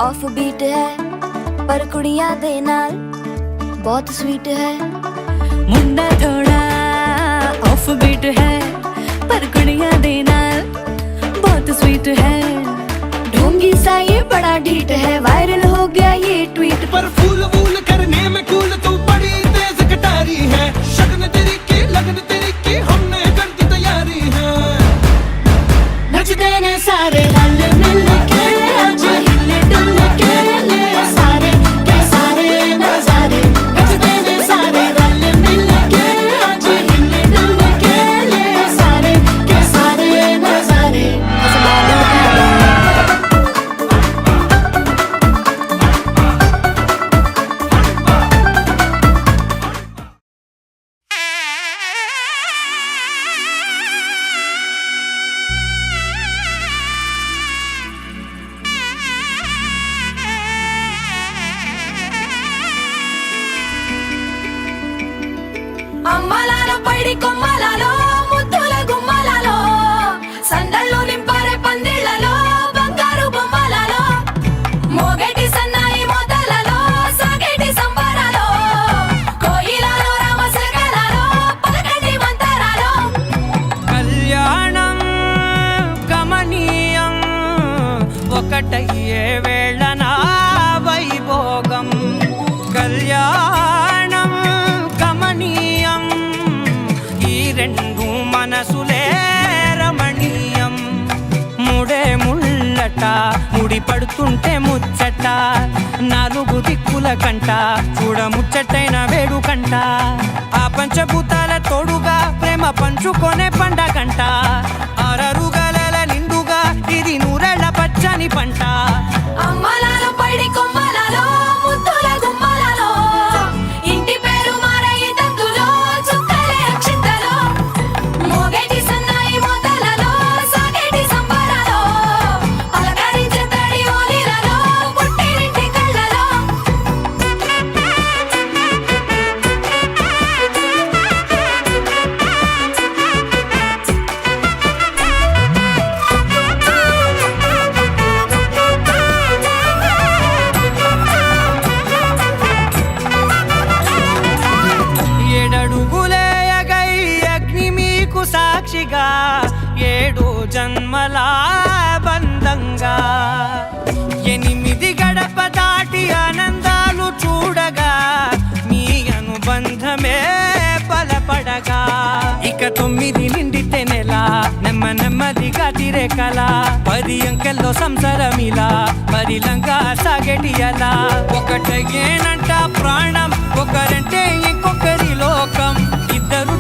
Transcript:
Off beat है पर कुड़ियां दे नाल बहुत स्वीट है। मुंडा थोड़ा ऑफ बीट है पर कुड़ियां दे नाल बहुत स्वीट है। ढोंगी सा ये बड़ा ढीठ है, वायरल हो गया ये ट्वीट। पर फूल वूल करने में कूल तू बड़ी तेज कटारी है। शगन तेरी की लगन तेरी की हमने कर दी तैयारी है। नचते ने सारे रल मिल के आज हिले डुल के ले सारे के सारे नजारे। नचते ने सारे रल मिल के आज हिले डुल के ले सारे के सारे नजारे। అమ్మలాలో పైడి కొమ్మలాలో ముద్దుల గుమ్మలాలో సందళ్ళు నింపారే పందిళ్లలో బంగారు బొమ్మలాలో మోగేటి సన్నాయి మోతలలో సాగేటి సంబరాలో కోయిలలో రామశకలాలో పలకటి మంతరాలో। కళ్యాణం గమనీయం ఒకటయ్యే వేళన వైభోగం। కళ్యాణం గమనీయం ఈ రెండు మనసులే రమణీయం। ముడే ముళ్ళట ముడి పడుతుంటే ముచ్చట నాలుగు దిక్కుల కంట చూడ ముచ్చటైన వేడుకంట। ఆ పంచభూతాల తోడుగా ప్రేమ పంచుకొనే పండగంట। అరరుగలల నిండుగా ఇది నూరెళ్ళ పచ్చని పంట। అమ్మలాలో పైడి కొమ్మలాలో ముద్దుల గుమ్మలాలో ఇంటి పేరు మారయి తందులో చుక్కలే అక్షింతలో మోగేటి సన్నాయి మోతలలో సాగేటి సంబరాలో పలకరించే తడి ఓలిలలో పుట్టినింటి కళ్ళలో। ఏడడుగులే ఎగై అగ్ని మీకు సాక్షిగా ఏడు జన్మల బంధంగా। ఎనిమిది గడప దాటి ఆనందాలు చూడగా మీ అనుబంధమే బలపడగా। ఇక 9 నిండితే నెల నెమ్మదిగా తిరే కల 10 అంకెల్లో సంసారమిలా పరిలంగా సాగేటి అలా। ఒకటేనంట ప్రాణం ఒకరంటే ఇంకొకరి లోకం ఇద్దరు